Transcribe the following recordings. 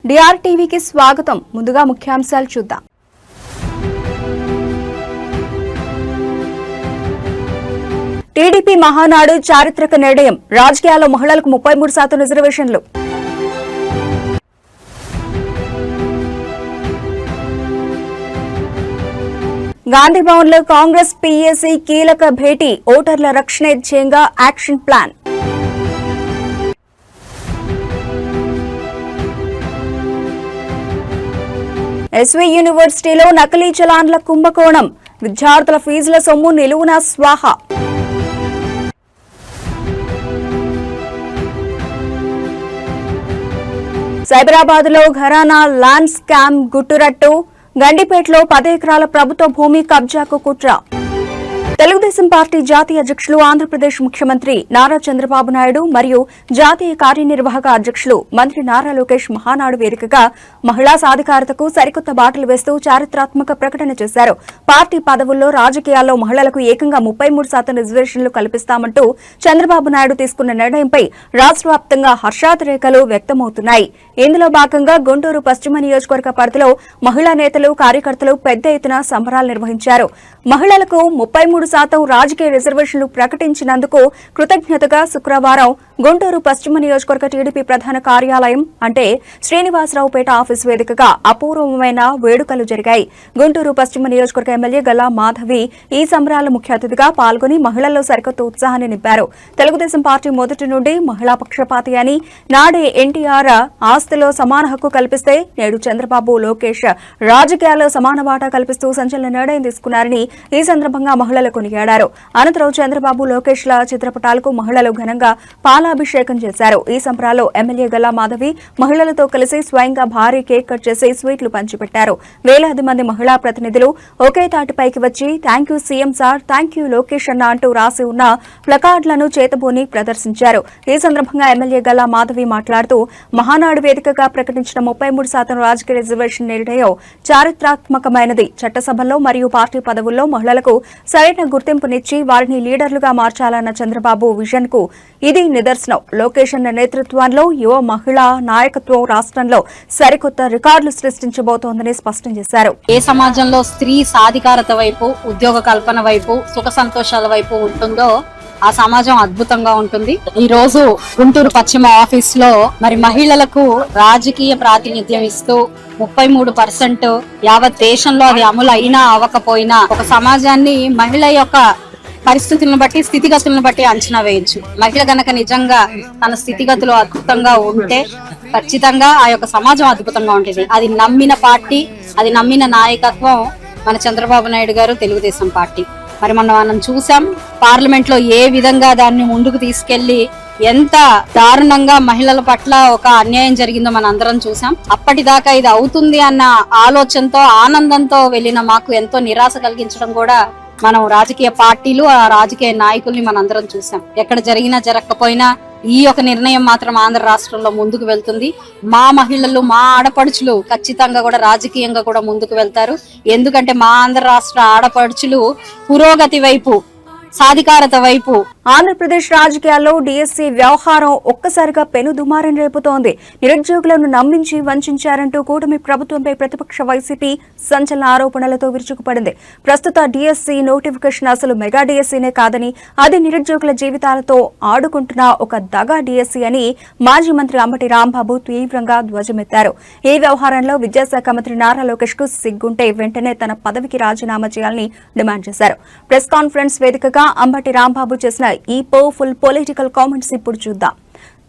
డిఆర్టీవీకి స్వాగతం. ముందుగా ముఖ్యాంశాలు చూద్దాం. టీడీపీ మహానాడు చారిత్రక నిర్ణయం. రాజకీయాల్లో మహిళలకు 33% రిజర్వేషన్లు. గాంధీ భవన్ లో కాంగ్రెస్ పీఏసీ కీలక భేటీ. ఓటర్ల రక్షణే ధ్యేయంగా యాక్షన్ ప్లాన్. ఎస్వీ యూనివర్సిటీలో నకిలీ చలాన్ల కుంభకోణం. విద్యార్థుల ఫీజుల సొమ్ము నిలువునా స్వాహా. సైబరాబాద్ లో ఘరానా ల్యాండ్ స్కామ్ గుట్టురట్టు. గండిపేటలో 10 ఎకరాల ప్రభుత్వ భూమి కబ్జాకు కుట్ర. తెలుగుదేశం పార్టీ జాతీయ అధ్యక్షులు, ఆంధ్రప్రదేశ్ ముఖ్యమంత్రి నారా చంద్రబాబు నాయుడు మరియు జాతీయ కార్యనిర్వాహక అధ్యక్షులు మంత్రి నారా లోకేష్ మహానాడు వేదికగా మహిళా సాధికారతకు సరికొత్త బాటలు వేస్తూ చారిత్రాత్మక ప్రకటన చేశారు. పార్టీ పదవుల్లో, రాజకీయాల్లో మహిళలకు ఏకంగా 33% రిజర్వేషన్లు కల్పిస్తామంటూ చంద్రబాబు నాయుడు తీసుకున్న నిర్ణయంపై రాష్ట్ర వ్యాప్తంగా హర్షాతిరేకాలు వ్యక్తమవుతున్నాయి. ఇందులో భాగంగా గుంటూరు పశ్చిమ నియోజకవర్గ పరిధిలో మహిళా నేతలు, కార్యకర్తలు పెద్ద ఎత్తున సంబరాలు నిర్వహించారు. మహిళలకు 33% రాజకీయ రిజర్వేషన్లు ప్రకటించినందుకు కృతజ్ఞతగా శుక్రవారం గుంటూరు పశ్చిమ నియోజకవర్గ టీడీపీ ప్రధాన కార్యాలయం అంటే శ్రీనివాసరావుపేట ఆఫీసు వేదికగా అపూర్వమైన వేడుకలు జరిగాయి. గుంటూరు పశ్చిమ నియోజకవర్గ ఎమ్మెల్యే గల్లా మాధవి ఈ సంబరాల ముఖ్య అతిథిగా పాల్గొని మహిళల్లో సరికొత్త ఉత్సాహాన్ని నింపారు. తెలుగుదేశం పార్టీ మొదటి నుండి మహిళా పక్షపాతి అని, నాడే ఎన్టీఆర్ ఆస్తిలో సమాన హక్కు కల్పిస్తే నేడు చంద్రబాబు, లోకేష్ రాజకీయాల్లో సమాన వాటా కల్పిస్తూ సంచలన నిర్ణయం తీసుకున్నారని ఈ సందర్భంగా మహిళలు కొనియాడారు. అనంతరం చంద్రబాబు, లోకేష్ల చిత్రపటాలకు మహిళలు ఘనంగా పాలాభిషేకం చేశారు. ఈ సంబరాల్లో ఎమ్మెల్యే గల్లా మాధవి మహిళలతో కలిసి స్వయంగా భారీ కేక్ కట్ చేసి స్వీట్లు పంచిపెట్టారు. వేలాది మంది మహిళా ప్రతినిధులు ఒకే తాటిపైకి వచ్చి thank you CM sir, thank you Lokesh అన్న అంటూ రాసి ఉన్న ప్లకార్డులను చేతబూని ప్రదర్శించారు. ఈ సందర్భంగా ఎమ్మెల్యే గల్లా మాధవి మాట్లాడుతూ మహానాడు వేదికగా ప్రకటించిన 33% రాజకీయ రిజర్వేషన్ నిర్ణయం చారిత్రాత్మకమైనది. చట్టసభల్లో మరియు పార్టీ పదవుల్లో మహిళలకు సరైన గుర్తింపునిచ్చి వారిని లీడర్లుగా మార్చాలన్న చంద్రబాబు విజన్ కు ఇది నిదర్శనం. లోకేష్ అన్న నేతృత్వంలో యువ మహిళా నాయకత్వం రాష్ట్రంలో సరికొత్త రికార్డులు సృష్టించబోతోందని స్పష్టం చేశారు. ఏ సమాజంలో స్త్రీ సాధికారత వైపు, ఉద్యోగ కల్పన వైపు, సుఖ సంతోషాల వైపు ఉంటుందో ఆ సమాజం అద్భుతంగా ఉంటుంది. ఈ రోజు గుంటూరు పశ్చిమ ఆఫీస్ లో మరి మహిళలకు రాజకీయ ప్రాతినిధ్యం ఇస్తూ 33% యావత్ దేశంలో అది అమలు అయినా అవ్వకపోయినా ఒక సమాజాన్ని మహిళ యొక్క పరిస్థితులను బట్టి, స్థితిగతులను బట్టి అంచనా వేయొచ్చు. మహిళ గనక నిజంగా తన స్థితిగతులు అద్భుతంగా ఉంటే ఖచ్చితంగా ఆ యొక్క సమాజం అద్భుతంగా ఉంటుంది. అది నమ్మిన పార్టీ, అది నమ్మిన నాయకత్వం మన చంద్రబాబు నాయుడు గారు, తెలుగుదేశం పార్టీ. మరి మనం చూసాం పార్లమెంట్ లో ఏ విధంగా దాన్ని ముందుకు తీసుకెళ్లి ఎంత దారుణంగా మహిళల పట్ల ఒక అన్యాయం జరిగిందో మనం అందరం చూసాం. అప్పటిదాకా ఇది అవుతుంది అన్న ఆలోచనతో, ఆనందంతో వెళ్లిన మాకు ఎంతో నిరాశ కలిగించడం కూడా మనం రాజకీయ పార్టీలు, ఆ రాజకీయ నాయకుల్ని మనందరం చూసాం. ఎక్కడ జరిగినా జరగకపోయినా ఈ యొక్క నిర్ణయం మాత్రం ఆంధ్ర రాష్ట్రంలో ముందుకు వెళ్తుంది. మా మహిళలు, మా ఆడపడుచులు ఖచ్చితంగా కూడా రాజకీయంగా కూడా ముందుకు వెళ్తారు. ఎందుకంటే మా ఆంధ్ర రాష్ట్ర ఆడపడుచులు పురోగతి వైపు, సాధికారత వైపు. ఆంధ్రప్రదేశ్ రాజకీయాల్లో డిఎస్సీ వ్యవహారం ఒక్కసారిగా పెనుదుమారం రేపుతోంది. నిరుద్యోగులను నమ్మించి వంచారంటూ కూటమి ప్రభుత్వంపై ప్రతిపక్ష వైసీపీ సంచలన ఆరోపణలతో విరుచుకుపడింది. ప్రస్తుత డిఎస్సీ నోటిఫికేషన్ అసలు మెగా డిఎస్సీనే కాదని, అది నిరుద్యోగుల జీవితాలతో ఆడుకుంటున్న ఒక దగా డిఎస్సీ అని మాజీ మంత్రి అంబటి రాంబాబు తీవ్రంగా ధ్వజమెత్తారు. ఈ వ్యవహారంలో విద్యాశాఖ మంత్రి నారా లోకేష్ కు సిగ్గుంటే వెంటనే తన పదవికి రాజీనామా చేయాలని డిమాండ్ చేశారు. ప్రెస్ కాన్ఫరెన్స్ వేదికగా అంబటి రాంబాబు చేసిన ఈ పవర్ఫుల్ పొలిటికల్ కామెంట్స్ ఇప్పుడు చూద్దాం.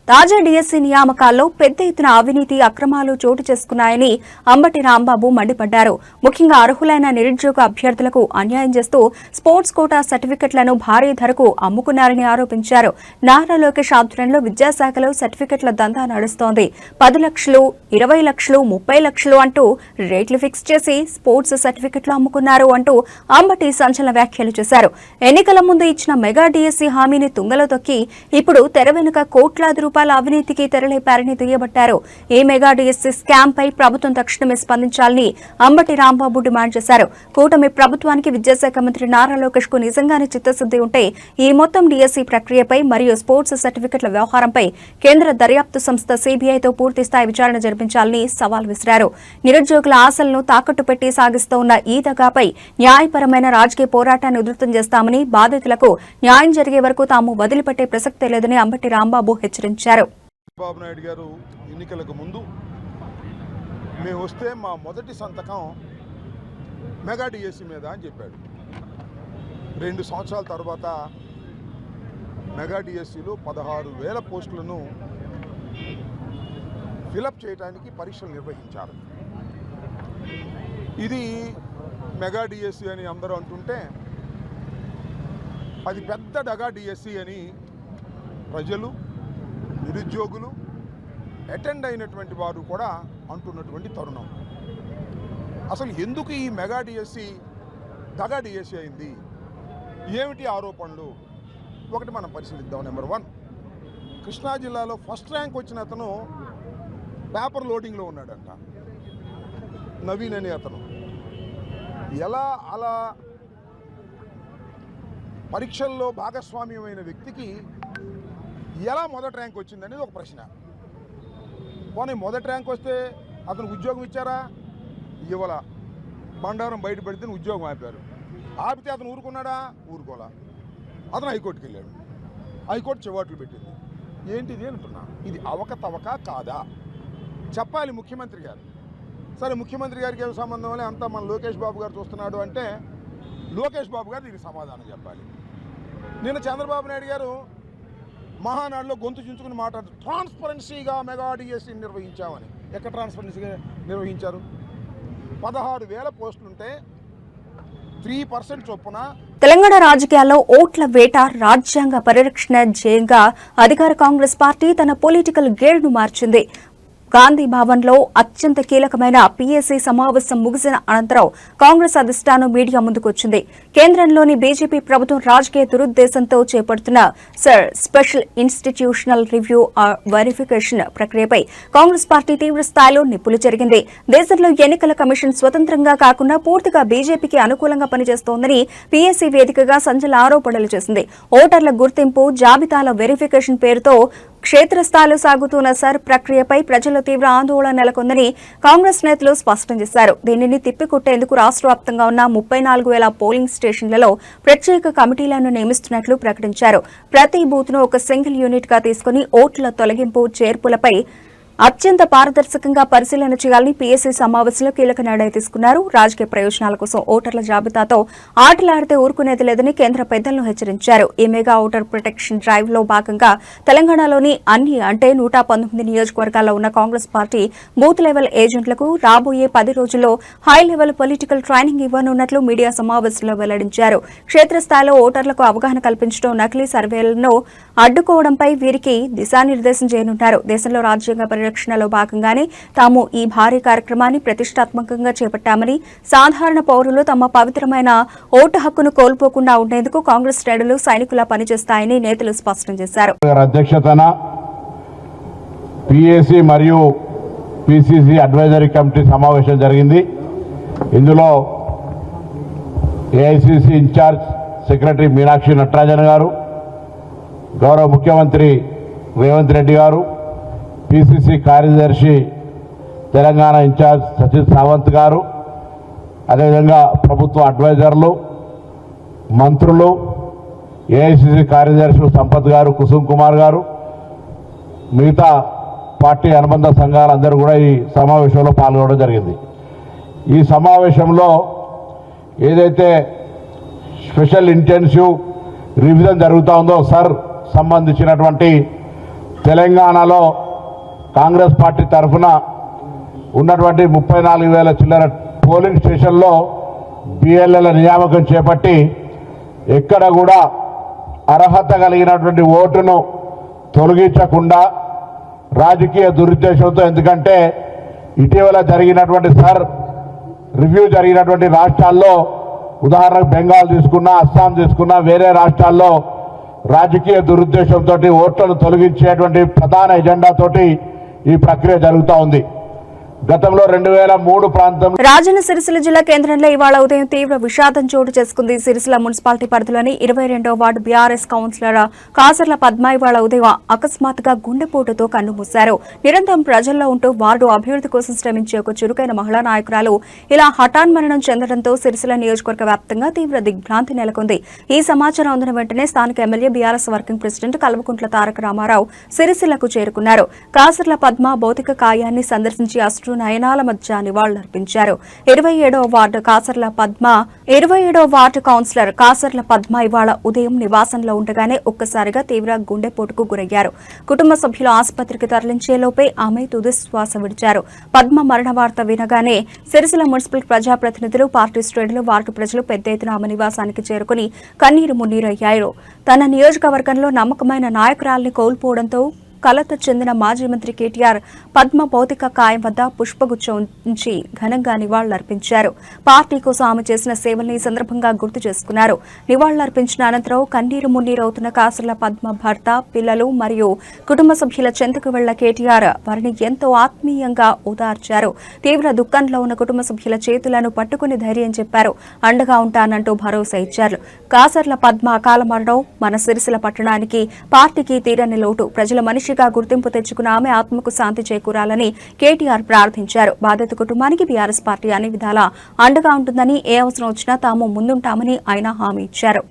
తాజా డిఎస్సీ నియామకాల్లో పెద్ద ఎత్తున అవినీతి, అక్రమాలు చోటు చేసుకున్నాయని అంబటి రాంబాబు మండిపడ్డారు. ముఖ్యంగా అర్హులైన నిరుద్యోగ అభ్యర్థులకు అన్యాయం చేస్తూ స్పోర్ట్స్ కోటా సర్టిఫికెట్లను భారీ ధరకు అమ్ముకున్నారని ఆరోపించారు. నారా లోకేష్ ఆధ్వర్యంలో విద్యాశాఖలో సర్టిఫికెట్ల దందా నడుస్తోంది. 10 లక్షలు, 20 లక్షలు, 30 లక్షలు అంటూ రేట్లు ఫిక్స్ చేసి స్పోర్ట్స్ సర్టిఫికెట్లు అమ్ముకున్నారు అంటూ అంబటి సంచలన వ్యాఖ్యలు చేశారు. ఎన్నికల ముందు ఇచ్చిన మెగా డిఎస్సీ హామీని తుంగలో తొక్కి ఇప్పుడు తెర వెనుక కోట్లాది రూపాయలు రూపాయల అవినీతికి తెరలేపారని దుయ్యబట్టారు. ఈ మెగా డిఎస్సీ స్కామ్ పై ప్రభుత్వం తక్షణమే స్పందించాలని అంబటి రాంబాబు డిమాండ్ చేశారు. కూటమి ప్రభుత్వానికి విద్యాశాఖ మంత్రి నారా లోకేష్ కు నిజంగానే చిత్తశుద్ది ఉంటే ఈ మొత్తం డిఎస్సీ ప్రక్రియపై మరియు స్పోర్ట్స్ సర్టిఫికెట్ల వ్యవహారంపై కేంద్ర దర్యాప్తు సంస్థ సిబిఐతో పూర్తిస్థాయి విచారణ జరిపించాలని సవాల్ విసిరారు. నిరుద్యోగుల ఆశలను తాకట్టు పెట్టి సాగిస్తోన్న ఈ దగాపై న్యాయపరమైన రాజకీయ పోరాటాన్ని ఉధృతం చేస్తామని, బాధితులకు న్యాయం జరిగే వరకు తాము వదిలిపెట్టే ప్రసక్తే లేదని అంబటి రాంబాబు హెచ్చరించారు. చంద్రబాబు నాయుడు గారు ఎన్నికలకు ముందు మేము వస్తే మా మొదటి సంతకం మెగా డిఎస్సీ మీద అని చెప్పాడు. 2 సంవత్సరాల తర్వాత మెగా డిఎస్సీలో 16,000 పోస్టులను ఫిలప్ చేయడానికి పరీక్షలు నిర్వహించారు. ఇది మెగా డిఎస్సీ అని అందరూ అంటుంటే అది పెద్ద డగా డిఎస్సీ అని ప్రజలు, నిరుద్యోగులు, అటెండ్ అయినటువంటి వారు కూడా అంటున్నటువంటి తరుణం. అసలు ఎందుకు ఈ మెగా డిఎస్సీ దగా డిఎస్సీ అయింది, ఏమిటి ఆరోపణలు, ఒకటి మనం పరిశీలిద్దాం. నెంబర్ 1, కృష్ణా జిల్లాలో ఫస్ట్ ర్యాంక్ వచ్చిన అతను పేపర్ లోడింగ్లో ఉన్నాడంట, నవీన్ అనే అతను. ఎలా అలా పరీక్షల్లో భాగస్వామ్యమైన వ్యక్తికి ఎలా మొదటి ర్యాంక్ వచ్చిందనేది ఒక ప్రశ్న. పోనీ మొదటి ర్యాంక్ వస్తే అతను ఉద్యోగం ఇచ్చారా? ఇవ్వాల. బండారం బయట పెడితే ఉద్యోగం ఆపారు. ఆపితే అతను ఊరుకున్నాడా? ఊరుకోలా. అతను హైకోర్టుకి వెళ్ళాడు. హైకోర్టు చివాట్లు పెట్టింది. ఏంటిది అంటున్నా, ఇది అవకతవక కాదా చెప్పాలి ముఖ్యమంత్రి గారు. సరే, ముఖ్యమంత్రి గారికి ఏం సంబంధం అని అంతా మన లోకేష్ బాబు గారు చూస్తున్నాడు అంటే లోకేష్ బాబు గారు దీనికి సమాధానం చెప్పాలి. నిన్న చంద్రబాబు నాయుడు గారు మహానాడులో గొంతు చించుకుని మాట్లాడుతూ ట్రాన్స్పరెన్సీగా మెగా డిఎస్సీ నిర్వహించామని. ఎక్కడ ట్రాన్స్పరెన్సీగా నిర్వహించారు? 16,000 పోస్టులుంటే 3% చొప్పున. తెలంగాణ రాజకీయాల్లో ఓట్ల వేట రాజ్యాంగ పరిరక్షణ ధ్యేయంగా అధికార కాంగ్రెస్ పార్టీ తన పొలిటికల్ గేర్ను మార్చింది. గాంధీ భవన్లో అత్యంత కీలకమైన పీఏసీ సమావేశం ముగిసిన అనంతరం కాంగ్రెస్ అధిష్టానం మీడియా ముందుకొచ్చింది. కేంద్రంలోని బీజేపీ ప్రభుత్వం రాజకీయ దురుద్దేశంతో చేపడుతున్న స్పెషల్ ఇన్స్టిట్యూషనల్ రివ్యూ వెరిఫికేషన్ ప్రక్రియపై కాంగ్రెస్ పార్టీ తీవ్ర స్థాయిలో నిప్పులు జరిగింది. దేశంలో ఎన్నికల కమిషన్ స్వతంత్రంగా కాకుండా పూర్తిగా బీజేపీకి అనుకూలంగా పనిచేస్తోందని పీఏసీ వేదికగా సంచలన ఆరోపణలు చేసింది. ఓటర్ల గుర్తింపు జాబితాల వెరిఫికేషన్ పేరుతో క్షేత్రస్థాయిలో సాగుతున్న ప్రక్రియపై ప్రజల్లో తీవ్ర ఆందోళన నెలకొందని కాంగ్రెస్ నేతలు స్పష్టం చేశారు. దీనిని తిప్పికొట్టేందుకు రాష్ట్ర వ్యాప్తంగా ఉన్న 34,000 పోలింగ్ స్టేషన్లలో ప్రత్యేక కమిటీలను నియమిస్తున్నట్లు ప్రకటించారు. ప్రతి బూత్ను ఒక సింగిల్ యూనిట్ గా తీసుకుని ఓట్ల తొలగింపు, చేర్పులపై అత్యంత పారదర్శకంగా పరిశీలన చేయాలని పీఏసీ సమావేశంలో కీలక నిర్ణయం తీసుకున్నారు. రాజకీయ ప్రయోజనాల కోసం ఓటర్ల జాబితాతో ఆటలాడితే ఊరుకునేది లేదని కేంద్ర పెద్దలను హెచ్చరించారు. ఈ మెగా ఓటర్ ప్రొటెక్షన్ డ్రైవ్ లో భాగంగా తెలంగాణలోని అన్ని 119 నియోజకవర్గాల్లో ఉన్న కాంగ్రెస్ పార్టీ బూత్ లెవెల్ ఏజెంట్లకు రాబోయే 10 రోజుల్లో హై లెవెల్ పొలిటికల్ ట్రైనింగ్ ఇవ్వనున్నట్లు మీడియా సమావేశంలో వెల్లడించారు. క్షేత్రస్థాయిలో ఓటర్లకు అవగాహన కల్పించడం, నకిలీ సర్వేలను అడ్డుకోవడంపై వీరికి దిశానిర్దేశం చేయనున్నారు. దేశంలో రాజ్యాంగ పరిరక్షణలో భాగంగానే తాము ఈ భారీ కార్యక్రమాన్ని ప్రతిష్టాత్మకంగా చేపట్టామని, సాధారణ పౌరులు తమ పవిత్రమైన ఓటు హక్కును కోల్పోకుండా ఉండేందుకు కాంగ్రెస్ శ్రేణులు సైనికులా పనిచేస్తాయని నేతలు స్పష్టం చేశారు. అధ్యక్షతన పీఏసీ మరియు పీసీసీ అడ్వైజరీ కమిటీ సమావేశం జరిగింది. ఇందులో AICC incharge secretary Meenakshi Natarajan గారు, గౌరవ ముఖ్యమంత్రి రేవంత్ రెడ్డి గారు, పీసీసీ కార్యదర్శి తెలంగాణ ఇన్ఛార్జ్ సచిన్ సావంత్ గారు, అదేవిధంగా ప్రభుత్వ అడ్వైజర్లు, మంత్రులు, ఏఐసీసీ కార్యదర్శులు సంపత్ గారు, కుసుమ్ కుమార్ గారు, మిగతా పార్టీ అనుబంధ సంఘాలందరూ కూడా ఈ సమావేశంలో పాల్గొనడం జరిగింది. ఈ సమావేశంలో ఏదైతే స్పెషల్ ఇంటెన్సివ్ రివిజన్ జరుగుతూ ఉందో సంబంధించినటువంటి తెలంగాణలో కాంగ్రెస్ పార్టీ తరఫున ఉన్నటువంటి 34,000 చిల్లర పోలింగ్ స్టేషన్లో బిఎల్ఎల నియామకం చేపట్టి ఎక్కడ కూడా అర్హత కలిగినటువంటి ఓటును తొలగించకుండా రాజకీయ దురుద్దేశంతో, ఎందుకంటే ఇటీవల జరిగినటువంటి రివ్యూ జరిగినటువంటి రాష్ట్రాల్లో, ఉదాహరణకు బెంగాల్ తీసుకున్నా, అస్సాం తీసుకున్నా, వేరే రాష్ట్రాల్లో రాజకీయ దురుద్దేశంతో ఓట్లను తొలగించేటువంటి ప్రధాన ఎజెండాతోటి ఈ ప్రక్రియ జరుగుతూ ఉంది. గతంలో 2003 ప్రాంతం రాజన్న సిరిసిల్ల జిల్లా కేంద్రంలో ఇవాళ ఉదయం తీవ్ర విషాదం చోటు చేసుకుంది. సిరిసిల్ల మున్సిపాలిటీ పరిధిలోని 22వ ward BRS councillor Kasarla Padma ఇవాళ ఉదయం అకస్మాత్తుగా గుండెపోటుతో కన్నుమూశారు. నిరంతరం ప్రజల్లో ఉంటూ వార్డు అభివృద్ధి కోసం శ్రమించే ఒక చురుకైన మహిళా నాయకురాలు ఇలా హఠాన్మరణం చెందడంతో సిరిసిల్ల నియోజకవర్గ వ్యాప్తంగా తీవ్ర దిగ్భ్రాంతి నెలకొంది. ఈ సమాచారం అందిన వెంటనే స్థానిక MLA BRS working president Kalvakuntla Taraka Rama Rao సిరిసిల్లకు చేరుకున్నారు. కాసర్ల పద్మ భౌతిక కాయాన్ని సందర్శించి నయనాల మధ్య నివాళులర్పించారు. 27వ వార్డు కౌన్సిలర్ కాసర్ల పద్మ ఇవాళ ఉదయం నివాసంలో ఉండగానే ఒక్కసారిగా తీవ్ర గుండెపోటుకు గురయ్యారు. కుటుంబ సభ్యులు ఆసుపత్రికి తరలించేలోపే ఆమె తుదిశ్వాస విడిచారు. పద్మ మరణ వార్త వినగానే సిరిసిల్ల మున్సిపల్ ప్రజాప్రతినిధులు, పార్టీ శ్రేణులు, వార్డు ప్రజలు పెద్ద ఎత్తున ఆమె నివాసానికి చేరుకుని కన్నీరు మున్నీరయ్యారు. తన నియోజకవర్గంలో నమ్మకమైన నాయకురాల్ని కోల్పోవడంతో కలత చెందిన మాజీ మంత్రి కేటీఆర్ పద్మ భౌతిక కాయం వద్ద పుష్పగుచ్చం ఉంచి ఘనంగా నివాళులర్పించారు. పార్టీ కోసం ఆమె చేసిన సేవల్ని ఈ సందర్భంగా గుర్తు చేసుకున్నారు. నివాళులర్పించిన అనంతరం కన్నీరు మున్నీరవుతున్న కాసర్ల పద్మ భర్త, పిల్లలు మరియు కుటుంబ సభ్యుల చెంతకు వెళ్ల కేటీఆర్ వారిని ఎంతో ఆత్మీయంగా ఓదార్చారు. తీవ్ర దుఃఖంలో ఉన్న కుటుంబ సభ్యుల చేతులను పట్టుకుని ధైర్యం చెప్పారు. అండగా ఉంటానంటూ భరోసా ఇచ్చారు. కాసర్ల పద్మ అకాల మరణం మన సిరిసిల్ల పట్టణానికి, పార్టీకి తీరని లోటు. ప్రజల మనిషి గుర్తింపు తెచ్చుకున్న ఆమె ఆత్మకు శాంతి చేకూరాలని కేటీఆర్ ప్రార్థించారు. బాధిత కుటుంబానికి బీఆర్ఎస్ పార్టీ అన్ని విధాలా అండగా ఉంటుందని, ఏ అవసరం వచ్చినా తాము ముందుంటామని ఆయన హామీ ఇచ్చారు.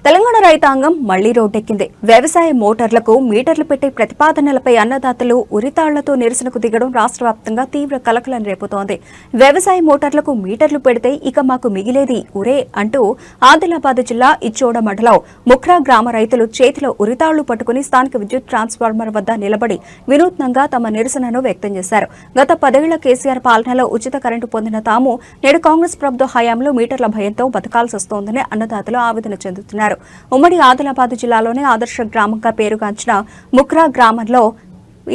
తెలంగాణ రైతాంగం మళ్లీ రోడ్డెక్కింది. వ్యవసాయ మోటార్లకు మీటర్లు పెట్టే ప్రతిపాదనలపై అన్నదాతలు ఉరితాళ్లతో నిరసనకు దిగడం రాష్ట్ర వ్యాప్తంగా తీవ్ర కలకలం రేపుతోంది. వ్యవసాయ మోటార్లకు మీటర్లు పెడితే ఇక మాకు మిగిలేది ఉరే అంటూ ఆదిలాబాద్ జిల్లా ఇచ్చోడ మండలం ముఖ్రా గ్రామ రైతులు చేతిలో ఉరితాళ్లు పట్టుకుని స్థానిక విద్యుత్ ట్రాన్స్ఫార్మర్ వద్ద నిలబడి వినూత్నంగా తమ నిరసనను వ్యక్తం చేశారు. గత 10 ఏళ్ల కేసీఆర్ పాలనలో ఉచిత కరెంటు పొందిన తాము నేడు కాంగ్రెస్ ప్రభుత్వ హయాంలో మీటర్ల భయంతో బతకాల్సి వస్తోందని అన్నదాతలు ఆవేదన చెందుతున్నారు. ఉమ్మడి ఆదిలాబాద్ జిల్లాలోనే ఆదర్శ గ్రామంగా పేరుగాంచిన ముఖ్రా గ్రామంలో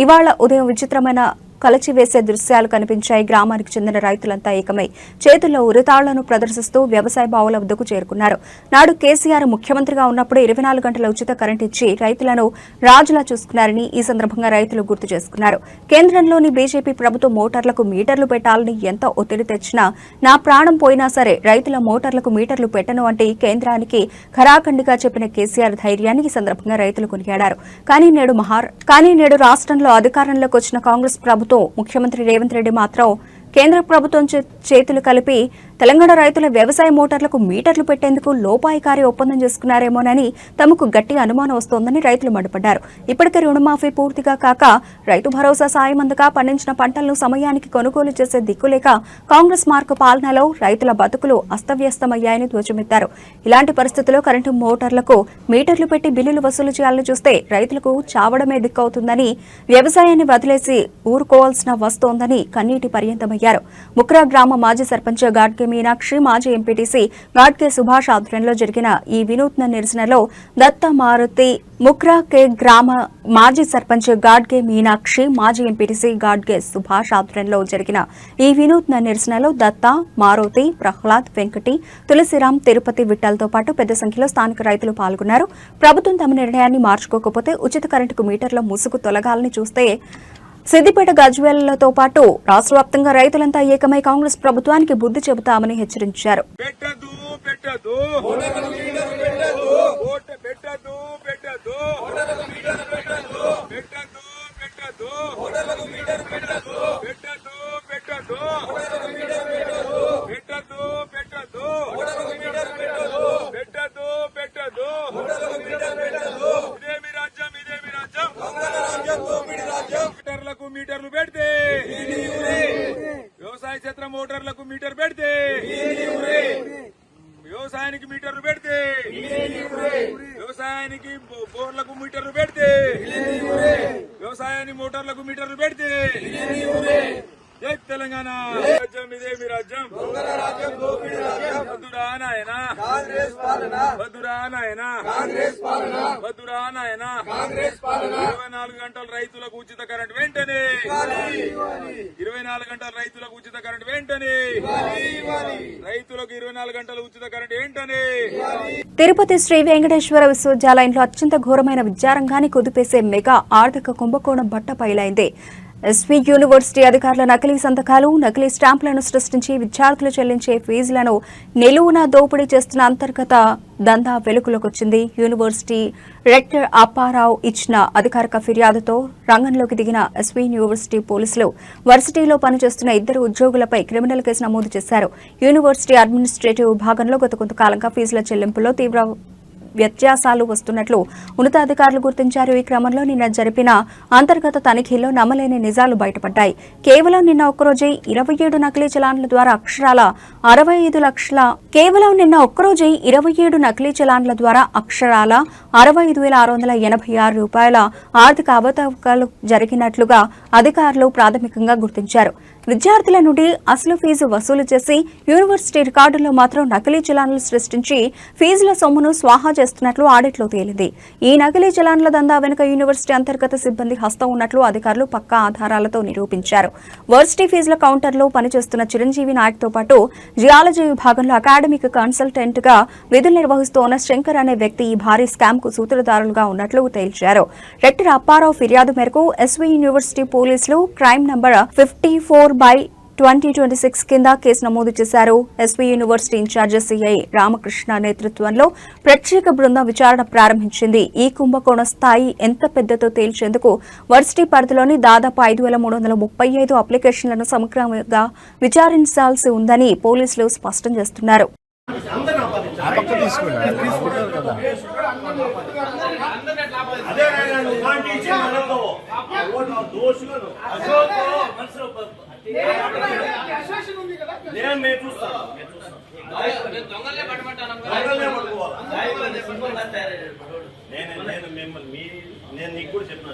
ఇవాళ ఉదయం విచిత్రమైన కలచివేసే దృశ్యాలు కనిపించాయి. గ్రామానికి చెందిన రైతులంతా ఏకమై చేతుల్లో ఉరితాళ్లను ప్రదర్శిస్తూ వ్యవసాయ బావుల వద్దకు చేరుకున్నారు. నాడు కేసీఆర్ ముఖ్యమంత్రిగా ఉన్నప్పుడు 24 గంటల ఉచిత కరెంట్ ఇచ్చి రైతులను రాజులా చూసుకున్నారని ఈ సందర్భంగా రైతులు గుర్తు చేసుకున్నారు. కేంద్రంలోని బీజేపీ ప్రభుత్వం మోటార్లకు మీటర్లు పెట్టాలని ఎంత ఒత్తిడి తెచ్చినా నా ప్రాణం పోయినా సరే రైతుల మోటార్లకు మీటర్లు పెట్టను అంటే కేంద్రానికి ఖరాఖండిగా చెప్పిన కేసీఆర్ ధైర్యాన్ని ఈ సందర్భంగా రైతులు కొనియాడారు. కానీ నేడు రాష్ట్రంలో అధికారంలోకి వచ్చిన కాంగ్రెస్ ప్రభుత్వం ముఖ్యమంత్రి రేవంత్ రెడ్డి మాత్రం కేంద్ర ప్రభుత్వం చేతులు కలిపి తెలంగాణ రైతుల వ్యవసాయ మోటార్లకు మీటర్లు పెట్టేందుకు లోపాయికారి ఒప్పందం చేసుకున్నారేమోనని తమకు గట్టి అనుమానం వస్తోందని రైతులు మండిపడ్డారు. ఇప్పటికే రుణమాఫీ పూర్తిగా కాక రైతు భరోసా సాయం అందక పండించిన పంటలను సమయానికి కొనుగోలు చేసే దిక్కులేక కాంగ్రెస్ మార్కు పాలనలో రైతుల బతుకులు అస్తవ్యస్తమయ్యాయని ధ్వజమెత్తారు. ఇలాంటి పరిస్థితుల్లో కరెంటు మోటార్లకు మీటర్లు పెట్టి బిల్లులు వసూలు చేయాలని చూస్తే రైతులకు చావడమే దిక్కవుతుందని, వ్యవసాయాన్ని వదిలేసి ఊరుకోవాల్సిన వస్తోందని కన్నీటి పర్యంతమయ్యారు. అయ్యారు. ముక్రా గ్రామ మాజీ సర్పంచ్ గాడ్గే మీనాక్షి, మాజీ ఎంపీటీసీ గాడ్గే సుభాష్ ఆధ్వర్యంలో జరిగిన ఈ వినూత్న నిరసనలో దత్త మారుతి, ముక్రా కే గ్రామ మాజీ సర్పంచ్ గాడ్గే మీనాక్షి, మాజీ ఎంపీటీసీ గాడ్గే సుభాష్ ఆధ్వర్యంలో జరిగిన ఈ వినూత్న నిరసనలో దత్త, మారుతి, ప్రహ్లాద్, వెంకటి, తులసిరాం, తిరుపతి, విఠల్తో పాటు పెద్ద సంఖ్యలో స్థానిక రైతులు పాల్గొన్నారు. ప్రభుత్వం తమ నిర్ణయాన్ని మార్చుకోకపోతే ఉచిత కరెంటుకు మీటర్ల ముసుగు తొలగాలని చూస్తే సిద్దిపేట, గజ్వేల్తో పాటు రాష్ట్ర వ్యాప్తంగా రైతులంతా ఏకమై కాంగ్రెస్ ప్రభుత్వానికి బుద్ధి చెబుతామని హెచ్చరించారు. మీటర్లు పెడితే వ్యవసాయ క్షేత్ర మోటార్లకు మీటర్ పెడితే వ్యవసాయానికి మీటర్లు పెడితే వ్యవసాయానికి బోర్లకు మీటర్లు పెడితే వ్యవసాయానికి మోటార్లకు మీటర్లు పెడితే జై తెలంగాణ రాజ్యం ఇదే మీ రాజ్యం వద్దురా నాయనా వద్దురా నాయనా వద్దురా నాయనా 24 గంటల రైతులకు ఉచిత కరెంట్ వెంటనే 24 గంటల రైతులకు ఉచిత కరెంట్ వెంటనే రైతులకు 24 గంటల ఉచిత కరెంట్ వెంటనే. తిరుపతి శ్రీ వెంకటేశ్వర విశ్వవిద్యాలయంలో అత్యంత ఘోరమైన విద్యారంగాన్ని కుదిపేసే మెగా ఆర్థిక కుంభకోణం బట్టపైలైంది. ఎస్వీ యూనివర్సిటీ అధికారుల నకిలీ సంతకాలు, నకిలీ స్టాంపులను సృష్టించి విద్యార్థులు చెల్లించే ఫీజులను నిలువునా దోపిడీ చేస్తున్న అంతర్గత దందా వెలుగులోకొచ్చింది. యూనివర్సిటీ రెక్టర్ అప్పారావు ఇచ్చిన అధికారిక ఫిర్యాదుతో రంగంలోకి దిగిన ఎస్వీ యూనివర్సిటీ పోలీసులు వర్సిటీలో పనిచేస్తున్న 2 ఉద్యోగులపై క్రిమినల్ కేసు నమోదు చేశారు. యూనివర్సిటీ అడ్మినిస్ట్రేటివ్ విభాగంలో గత కొంతకాలంగా ఫీజుల చెల్లింపులో తీవ్ర వ్యత్యాసాలు వస్తున్నట్లు ఉన్నతాధికారులు గుర్తించారు. ఈ క్రమంలో నిన్న జరిపిన అంతర్గత తనిఖీల్లో నమ్మలేని నిజాలు బయటపడ్డాయి. కేవలం నిన్న ఒక్కరోజే 27 నకిలీ చలాన్ల ద్వారా అక్షరాల 65 లక్షల 65,686 రూపాయల ఆర్థిక అవకతవకలు జరిగినట్లుగా అధికారులు ప్రాథమికంగా గుర్తించారు. విద్యార్థుల నుండి అసలు ఫీజు వసూలు చేసి యూనివర్సిటీ రికార్డుల్లో మాత్రం నకిలీ చలాన్లు సృష్టించి ఫీజుల సొమ్మును స్వాహా చేస్తున్నట్లు ఆడిట్లో తేలింది. ఈ నకిలీ చలాన్ల దందా వెనుక యూనివర్సిటీ అంతర్గత సిబ్బంది హస్తం ఉన్నట్లు అధికారులు పక్కా ఆధారాలతో నిరూపించారు. వర్సిటీ ఫీజుల కౌంటర్లో పనిచేస్తున్న చిరంజీవి నాయక్తో పాటు జియాలజీ విభాగంలో అకాడమిక్ కన్సల్టెంట్ గా విధులు నిర్వహిస్తోన్న శంకర్ అనే వ్యక్తి ఈ భారీ స్కామ్ కు సూత్రధారులుగా ఉన్నట్లు తేల్చారు. రెక్టర్ అప్పారావు ఫిర్యాదు మేరకు ఎస్వీ యూనివర్సిటీ పోలీసులు క్రైమ్ నంబర్ 54/2026 కింద కేసు నమోదు చేశారు. SV university incharge CI Ramakrishna నేతృత్వంలో ప్రత్యేక బృందం విచారణ ప్రారంభించింది. ఈ కుంభకోణ స్థాయి ఎంత పెద్దతో తేల్చేందుకు వర్సిటీ పరిధిలోని దాదాపు 5,335 అప్లికేషన్లను సమగ్రంగా విచారించాల్సి ఉందని పోలీసులు స్పష్టం చేస్తున్నారు. నేను నీకు కూడా చెప్పిన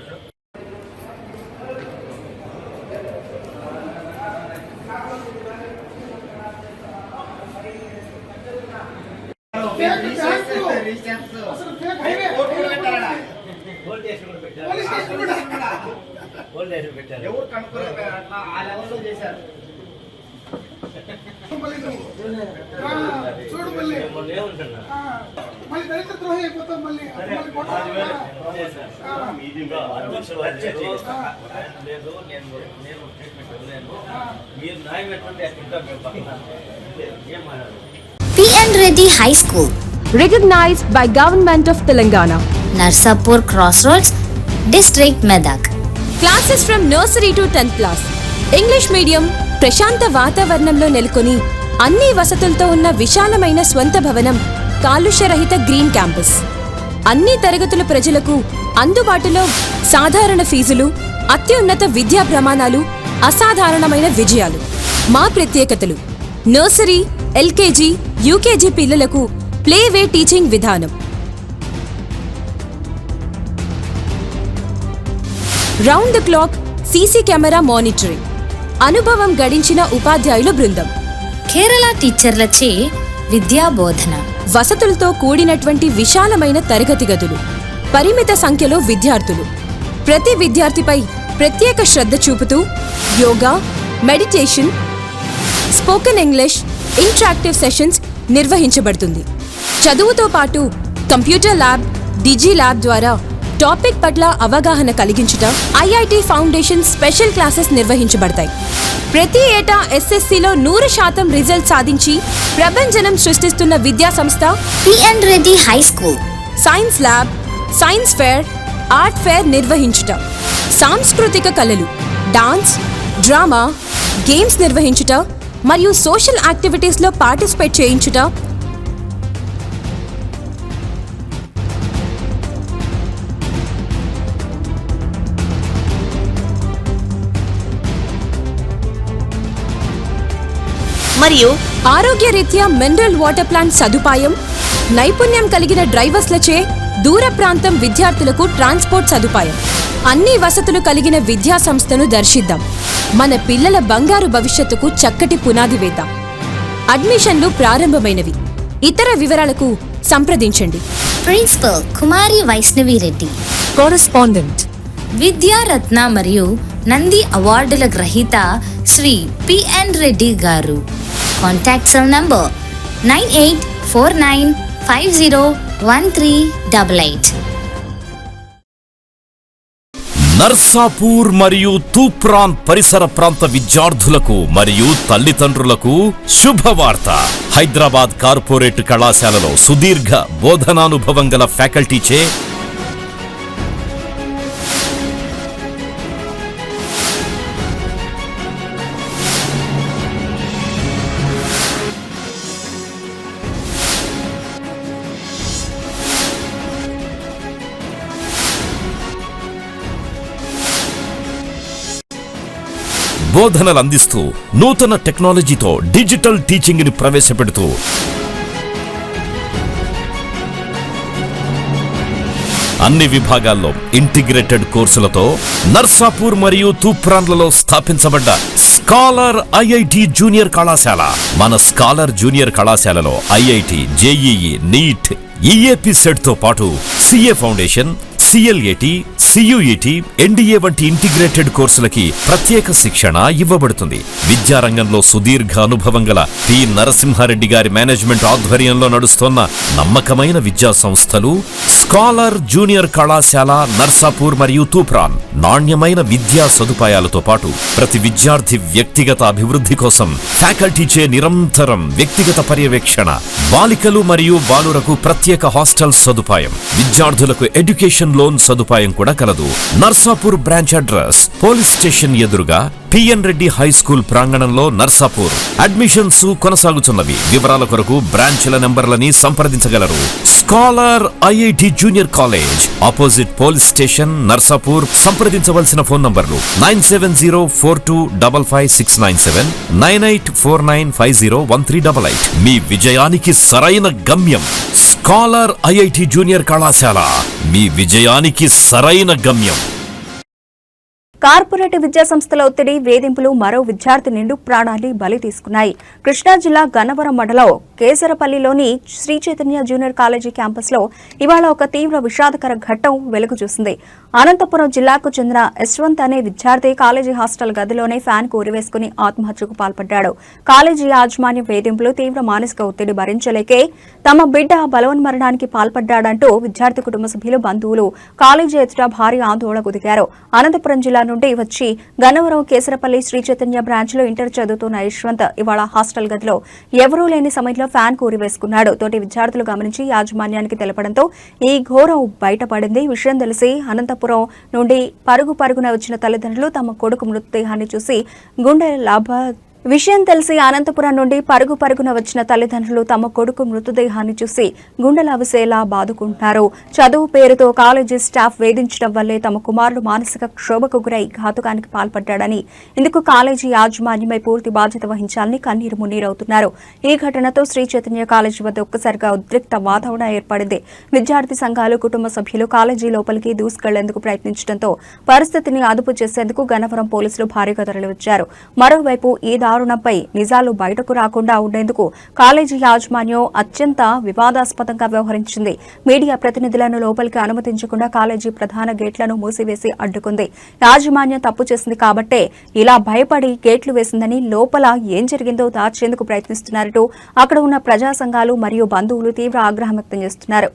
ఎవరు కనుక్కోలేదు ఆ లెవెల్లో చేశారు. చూడు మళ్ళీ దళిత ద్రోహి అయిపోతాం. మళ్ళీ లేదు నేను మీరు న్యాయం ఎట్లుంటే PN Reddy High School, recognized by Government of Telangana. Narsapur Crossroads, District Medak. Classes from nursery to 10th class. English medium, ప్రశాంత వాతావరణంలో నెలకొని అన్ని వసతులతో ఉన్న విశాలమైన స్వంత భవనం, కాలుష్యరహిత గ్రీన్ క్యాంపస్. అన్ని తరగతుల ప్రజలకు అందుబాటులో సాధారణ ఫీజులు, అత్యున్నత విద్యా ప్రమాణాలు, అసాధారణమైన విజయాలు. మా ప్రత్యేకతలు: నర్సరీ, ఎల్కేజీ, యూకేజీ పిల్లలకు ప్లేవే టీచింగ్ విధానం, round the clock CC camera monitoring, అనుభవం గడించిన ఉపాధ్యాయుల బృందం, కేరళ టీచర్లచే విద్యా బోధన, వసతులతో కూడినటువంటి విశాలమైన తరగతి గదులు, పరిమిత సంఖ్యలో విద్యార్థులు, ప్రతి విద్యార్థిపై ప్రత్యేక శ్రద్ధ చూపుతూ yoga, meditation, spoken English, interactive sessions నిర్వహించబడుతుంది. చదువుతో పాటు కంప్యూటర్ ల్యాబ్, డిజి ల్యాబ్ ద్వారా టాపిక్ పట్ల అవగాహన కలిగించుట, ఐఐటి ఫౌండేషన్ స్పెషల్ క్లాసెస్ నిర్వహించబడతాయి. ప్రతి ఏటా ఎస్ఎస్సిలో 100% రిజల్ట్ సాధించి ప్రభంజనం సృష్టిస్తున్న విద్యా సంస్థ PN Reddy high school. Science lab, science fair, art fair నిర్వహించుట, సాంస్కృతిక కళలు, డాన్స్, డ్రామా, గేమ్స్ నిర్వహించుట మరియు సోషల్ యాక్టివిటీస్లో పార్టిసిపేట్ చేయించుట, మరియు ఆరోగ్యరీత్యా మినరల్ వాటర్ ప్లాంట్ సదుపాయం, నైపుణ్యం కలిగిన డ్రైవర్స్లచే దూర ప్రాంతం విద్యార్థులకు ట్రాన్స్పోర్ట్ సదుపాయం, అన్ని వసతులు కలిగిన విద్యా సంస్థను దర్శిద్దాం. మన పిల్లల బంగారు భవిష్యత్తుకు చక్కటి పునాది వేద్దాం. అడ్మిషన్లు ప్రారంభమైనవి. ఇతర వివరాలకు సంప్రదించండి. ప్రిన్సిపల్ కుమారి వైష్ణవి రెడ్డి, కరెస్పాండెంట్ విద్యారత్న మరియు నంది అవార్డుల గ్రహీత శ్రీ పిఎన్ రెడ్డి గారు. Contact cell number 9849501388. నర్సాపూర్ మరియు తూప్రాన్ పరిసర ప్రాంత విద్యార్థులకు మరియు తల్లిదండ్రులకు శుభవార్త. హైదరాబాద్ కార్పొరేట్ కళాశాలలో సుదీర్ఘ బోధనానుభవం గల ఫ్యాకల్టీచే బోధనలు అందిస్తూ నూతన టెక్నాలజీతో డిజిటల్ టీచింగ్ ని ప్రవేశపెడుతూ అన్ని విభాగాల్లో ఇంటిగ్రేటెడ్ కోర్సులతో నర్సాపూర్ మరియు తూప్రాన్లలో స్థాపించబడ్డ స్కాలర్ ఐఐటి జూనియర్ కళాశాల. మన స్కాలర్ జూనియర్ కళాశాలలో IIT, JEE, NEET, EAPCET తో పాటు CA foundation, CLAT, CUET, NDA వంటి ఇంటిగ్రేటెడ్ కోర్సులకి ప్రత్యేక శిక్షణ ఇవ్వబడుతుంది. విద్యారంగంలో సుదీర్ఘ అనుభవం గల పి నరసింహారెడ్డి గారి మేనేజ్మెంట్ ఆధ్వర్యంలో నడుస్తున్న నమ్మకమైన విద్యా సంస్థలు స్కాలర్ జూనియర్ కళాశాల నర్సాపూర్ మరియు తూప్రాన్. నాణ్యమైన విద్యా సదుపాయాలతో పాటు ప్రతి విద్యార్థి వ్యక్తిగత అభివృద్ధి కోసం ఫ్యాకల్టీచే నిరంతరం వ్యక్తిగత పర్యవేక్షణ, బాలికలు మరియు బాలురకు ప్రత్యేక హాస్టల్ సదుపాయం, విద్యార్థులకు ఎడ్యుకేషన్ లోన్ సదుపాయం కూడా కలదు. Narsapur branch address police station ఎదురుగా పిఎన్ రెడ్డి హై స్కూల్ ప్రాంగణంలో నర్సాపూర్. అడ్మిషన్స్ కొనసాగుతున్నవి. వివరాల కొరకు బ్రాంచ్ల నెంబర్లని సంప్రదించగలరు. Scholar IIT junior college opposite police station Narsapur. సంప్రదించవలసిన ఫోన్ నంబర్లు 9704255697, 9849501388. మీ విజయానికి సరైన గమ్యం స్కాలర్ ఐఐటి జూనియర్ కళాశాల. మీ విజయానికి సరైన గమ్యం. కార్పొరేట్ విద్యా సంస్థల ఒత్తిడి, వేధింపులు మరో విద్యార్థి నిండు ప్రాణాన్ని బలి తీసుకున్నాయి. కృష్ణా జిల్లా గన్నవరం మండలం కేసరపల్లిలోని శ్రీ చైతన్య జూనియర్ కాలేజీ క్యాంపస్లో ఇవాళ ఒక తీవ్ర విషాదకర ఘట్టం వెలుగు చూసింది. అనంతపురం జిల్లాకు చెందిన యశ్వంత్ అనే విద్యార్థి కాలేజీ హాస్టల్ గదిలోనే ఫ్యాన్ కూరివేసుకుని ఆత్మహత్యకు పాల్పడ్డాడు. కాలేజీ యాజమాన్యం వేధింపులు, తీవ్ర మానసిక ఒత్తిడి భరించలేకే తమ బిడ్డ బలవన్మరణానికి పాల్పడ్డాడంటూ విద్యార్థి కుటుంబ సభ్యులు, బంధువులు కాలేజీ ఎదుట భారీ ఆందోళనకు దిగారు. అనంతపురం జిల్లా నుండి వచ్చి గన్నవరం కేసరపల్లి శ్రీ చైతన్య బ్రాంచ్ లో ఇంటర్ చదువుతున్న యశ్వంత్ ఇవాళ హాస్టల్ గదిలో ఎవరూ లేని సమయంలో ఫ్యాన్ కూరివేసుకున్నాడు. తోటి విద్యార్థులు గమనించి యాజమాన్యానికి తెలపడంతో ఈ ఘోరం బయటపడింది. విషయం తెలిసి అనంతపురం నుండి పరుగున వచ్చిన తల్లిదండ్రులు తమ కొడుకు మృతదేహాన్ని చూసి గుండె విషయం తెలిసి అనంతపురం నుండి పరుగున వచ్చిన తల్లిదండ్రులు తమ కొడుకు మృతదేహాన్ని చూసి గుండెలవిసేలా బాదుకుంటున్నారు. చదువు పేరుతో కాలేజీ స్టాఫ్ వేధించడం వల్లే తమ కుమారుడు మానసిక క్షోభకు గురై ఘాతుకానికి పాల్పడ్డాడని, ఇందుకు కాలేజీ యాజమాన్యమై పూర్తి బాధ్యత వహించాలని కన్నీరు మున్నీరవుతున్నారు. ఈ ఘటనతో శ్రీ చైతన్య కాలేజీ వద్ద ఒక్కసారిగా ఉద్రిక్త వాతావరణం ఏర్పడింది. విద్యార్థి సంఘాలు, కుటుంబ సభ్యులు కాలేజీ లోపలికి దూసుకెళ్లేందుకు ప్రయత్నించడంతో పరిస్థితిని అదుపు చేసేందుకు గన్నవరం పోలీసులు భారీగా తరలివచ్చారు. మరోవైపు ఈ దారుణంపై నిజాలు బయటకు రాకుండా ఉండేందుకు కాలేజీ యాజమాన్యం అత్యంత వివాదాస్పదంగా వ్యవహరించింది. మీడియా ప్రతినిధులను లోపలికి అనుమతించకుండా కాలేజీ ప్రధాన గేట్లను మూసివేసి అడ్డుకుంది. యాజమాన్యం తప్పు చేసింది కాబట్టే ఇలా భయపడి గేట్లు వేసిందని, లోపల ఏం జరిగిందో దాచేందుకు ప్రయత్నిస్తున్నారంటూ అక్కడ ఉన్న ప్రజా సంఘాలు మరియు బంధువులు తీవ్ర ఆగ్రహం వ్యక్తం చేస్తున్నారు.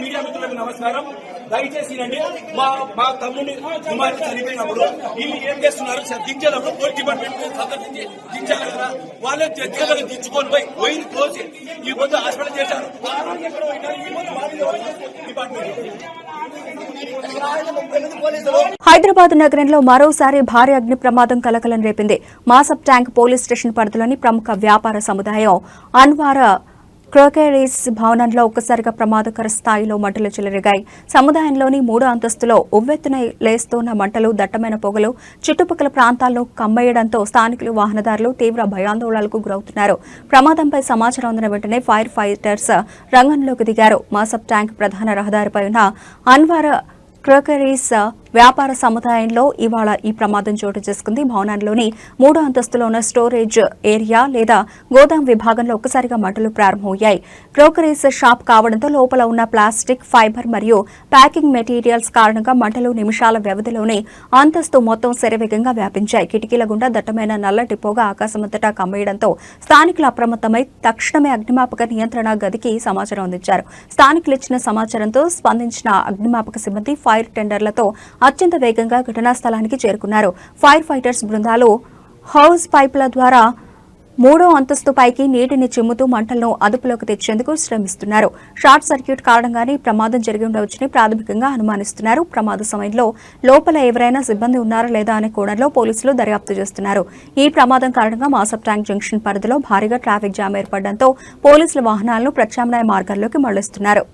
మీడియా మిత్రులకు నమస్కారం. దయచేసి మా తమ్ముని కుమారుడు చనిపోయినప్పుడు వీళ్ళు ఏం చేస్తున్నారు? దించేటప్పుడు పోలీస్ డిపార్ట్మెంట్ సందర్శించి దించాలి కదా. వాళ్ళే జడ్జిలకు దించుకొని పోయి వైర్ కోసి ఈ పొద్దు హాస్పిటల్ చేశారు. హైదరాబాద్ నగరంలో మరోసారి భారీ అగ్ని ప్రమాదం కలకలం రేపింది. మాసబ్ ట్యాంక్ పోలీస్ స్టేషన్ పరిధిలోని ప్రముఖ వ్యాపార సముదాయం అన్వార క్రోకేరీస్ భవనంలో ఒక్కసారిగా ప్రమాదకర స్థాయిలో మంటలు చెలరేగాయి. సముదాయంలోని 3వ అంతస్తులో ఉవ్వెత్తున లేస్తోన్న మంటలు, దట్టమైన పొగలు చుట్టుపక్కల ప్రాంతాల్లో కమ్మేయడంతో స్థానికులు, వాహనదారులు తీవ్ర భయాందోళనలకు గురవుతున్నారు. ప్రమాదంపై సమాచారం అందిన వెంటనే ఫైర్ ఫైటర్స్ రంగంలోకి దిగారు. మాసబ్ ట్యాంక్ ప్రధాన రహదారిపై ఉన్న అన్వార క్రోకరీస్ వ్యాపార సముదాయంలో ఇవాళ ఈ ప్రమాదం చోటు చేసుకుంది. భవనంలోని 3వ అంతస్తులో ఉన్న స్టోరేజ్ ఏరియా లేదా గోదాం విభాగంలో ఒక్కసారిగా మంటలు ప్రారంభమయ్యాయి. క్రోకరీస్ షాప్ కావడంతో లోపల ఉన్న ప్లాస్టిక్, ఫైబర్ మరియు ప్యాకింగ్ మెటీరియల్స్ కారణంగా మంటలు నిమిషాల వ్యవధిలోనే అంతస్తు మొత్తం శరవేగంగా వ్యాపించాయి. కిటికీల గుండా దట్టమైన నల్లటి పొగ ఆకాశమంతటా కమ్మేయడంతో స్థానికులు అప్రమత్తమై తక్షణమే అగ్నిమాపక నియంత్రణ గదికి సమాచారం అందించారు. స్థానికులు ఇచ్చిన సమాచారంతో స్పందించిన అగ్నిమాపక సిబ్బంది ఫైర్ టెండర్లతో అత్యంత వేగంగా ఘటనా స్థలానికి చేరుకున్నారు. ఫైర్ ఫైటర్స్ బృందాలు హౌస్ పైపుల ద్వారా 3వ అంతస్తు పైకి నీటిని చిమ్ముతూ మంటలను అదుపులోకి తెచ్చేందుకు శ్రమిస్తున్నారు. షార్ట్ సర్క్యూట్ కారణంగానే ప్రమాదం జరిగి ఉండవచ్చని ప్రాథమికంగా అనుమానిస్తున్నారు. ప్రమాద సమయంలో లోపల ఎవరైనా సిబ్బంది ఉన్నారా లేదా అనే కోణంలో పోలీసులు దర్యాప్తు చేస్తున్నారు. ఈ ప్రమాదం కారణంగా మాసబ్ ట్యాంక్ జంక్షన్ పరిధిలో భారీగా ట్రాఫిక్ జామ్ ఏర్పడడంతో పోలీసుల వాహనాలను ప్రత్యామ్నాయ మార్గాల్లోకి మళ్లిస్తున్నారు.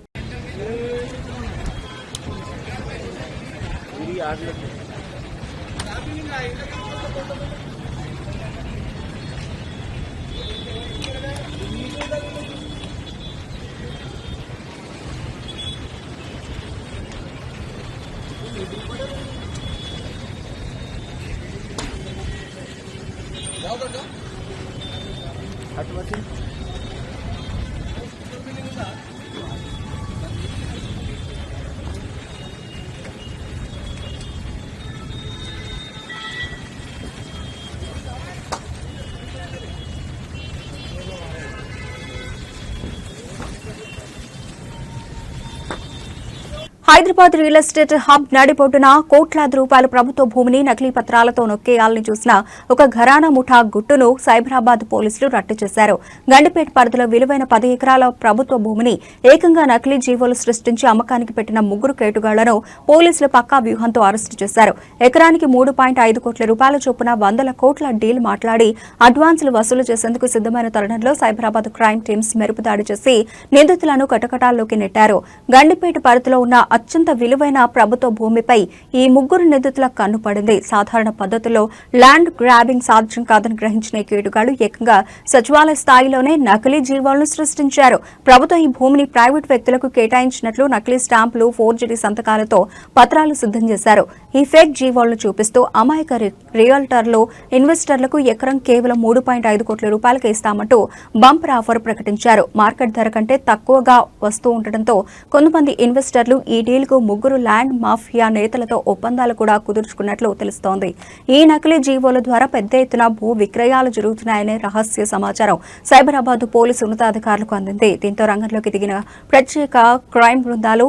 హైదరాబాద్ రియల్ ఎస్టేట్ హబ్ నడిబొడ్డున కోట్లాది రూపాయల ప్రభుత్వ భూమిని నకిలీ పత్రాలతో నొక్కేయాలని చూసిన ఒక ఘరానా ముఠా గుట్టును సైబరాబాద్ పోలీసులు రట్టు చేశారు. గండిపేట పరిధిలో విలువైన 10 ఎకరాల ప్రభుత్వ భూమిని ఏకంగా నకిలీ జీవోలు సృష్టించి అమ్మకానికి పెట్టిన 3 కేటుగాళ్లను పోలీసులు పక్కా వ్యూహంతో అరెస్టు చేశారు. ఎకరానికి 3.5 కోట్ల రూపాయల చొప్పున 100 కోట్ల డీల్ మాట్లాడి అడ్వాన్సులు వసూలు చేసేందుకు సిద్దమైన తరుణంలో సైబరాబాద్ క్రైమ్ టీమ్స్ మెరుపుదాడి చేసి నిందితులను కటకటాల్లోకి నెట్టారు. గండిపేట పరిధిలో ఉన్న అత్యంత విలువైన ప్రభుత్వ భూమిపై ఈ 3 నిందితుల కన్ను పడింది. సాధారణ పద్ధతుల్లో ల్యాండ్ గ్రాబింగ్ సాధ్యం కాదని గ్రహించిన ఈ కేటుగాళ్లు ఏకంగా సచివాలయ స్థాయిలోనే నకిలీ జీవోలను సృష్టించారు. ప్రభుత్వం ఈ భూమిని ప్రైవేట్ వ్యక్తులకు కేటాయించినట్లు నకిలీ స్టాంపులు, ఫోర్జరీ సంతకాలతో పత్రాలు సిద్ధం చేశారు. ఈ ఫేక్ జీవోలను చూపిస్తూ అమాయక రియల్టర్లు, ఇన్వెస్టర్లకు ఎకరం కేవలం 3.5 కోట్ల రూపాయలకే ఇస్తామంటూ బంపర్ ఆఫర్ ప్రకటించారు. మార్కెట్ ధర కంటే తక్కువగా వస్తూ ఉండటంతో కొంతమంది ఇన్వెస్టర్లు ఈ డీల్కు 3 ల్యాండ్ మాఫియా నేతలతో ఒప్పందాలు కూడా కుదుర్చుకున్నట్లు తెలుస్తోంది. ఈ నకిలీ జీవోల ద్వారా పెద్ద ఎత్తున భూ విక్రయాలు జరుగుతున్నాయనే రహస్య సమాచారం సైబరాబాద్ పోలీసు ఉన్నతాధికారులకు అందింది. దీంతో రంగంలోకి దిగిన ప్రత్యేక క్రైమ్ బృందాలు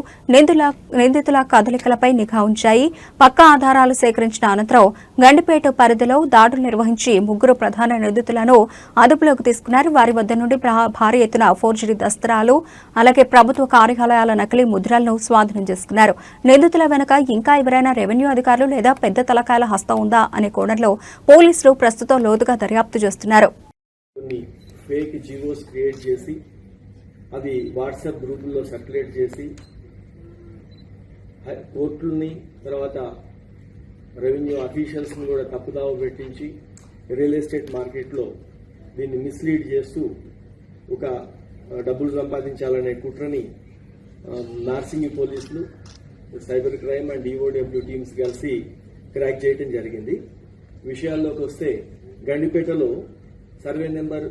నిందితుల కదలికలపై నిఘా ఉంచాయి. పక్కా ఆధారాలు సేకరించిన అనంతరం గండిపేట పరిధిలో దాడులు నిర్వహించి 3 ప్రధాన నిందితులను అదుపులోకి తీసుకున్నారు. వారి వద్ద నుండి భారీ ఎత్తున ఫోర్జరీ దస్త్రాలు, అలాగే ప్రభుత్వ కార్యాలయాల నకిలీ ముద్రలను స్వాధీనం చేసుకున్నారు. నిందితుల వెనుక ఇంకా ఎవరైనా రెవెన్యూ అధికారులు లేదా పెద్ద తలకాయల హస్తం ఉందా అనే కోణంలో పోలీసులు ప్రస్తుతం లోతుగా దర్యాప్తు చేస్తున్నారు. ఫేక్ జీవోస్ క్రియేట్ చేసి అది వాట్సాప్ గ్రూపుల్లో సర్క్యులేట్ చేసి కోర్టుల్ని తర్వాత రెవెన్యూ అఫీషియల్స్ని కూడా తప్పుదావ పెట్టించి రియల్ ఎస్టేట్ మార్కెట్లో దీన్ని మిస్లీడ్ చేస్తూ ఒక డబ్బులు సంపాదించాలనే కుట్రని నార్సింగి పోలీసులు, cyber crime and EOW teams కలిసి క్రాక్ చేయడం జరిగింది. విషయాల్లోకి వస్తే గండిపేటలో సర్వే నెంబర్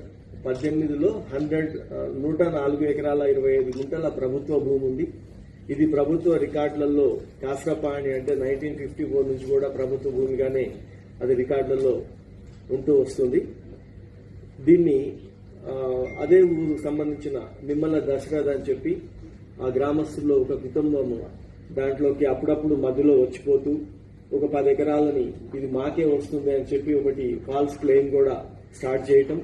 18లో 104 ఎకరాల 25 గుంటల ప్రభుత్వ భూమి ఉంది. ఇది ప్రభుత్వ రికార్డులలో కాస్రపాణి అంటే 1954 నుంచి కూడా ప్రభుత్వ భూమిగానే అది రికార్డులలో ఉంటూ వస్తుంది. దీన్ని అదే ఊరు సంబంధించిన నిమ్మల దశరథ్ అని చెప్పి ఆ గ్రామస్తుల్లో ఒక కుటుంబము దాంట్లోకి అప్పుడప్పుడు మధ్యలో వచ్చిపోతూ ఒక 10 ఎకరాలని ఇది మాకే వస్తుంది అని చెప్పి ఒకటి ఫాల్స్ క్లెయిమ్ కూడా స్టార్ట్ చేయటం,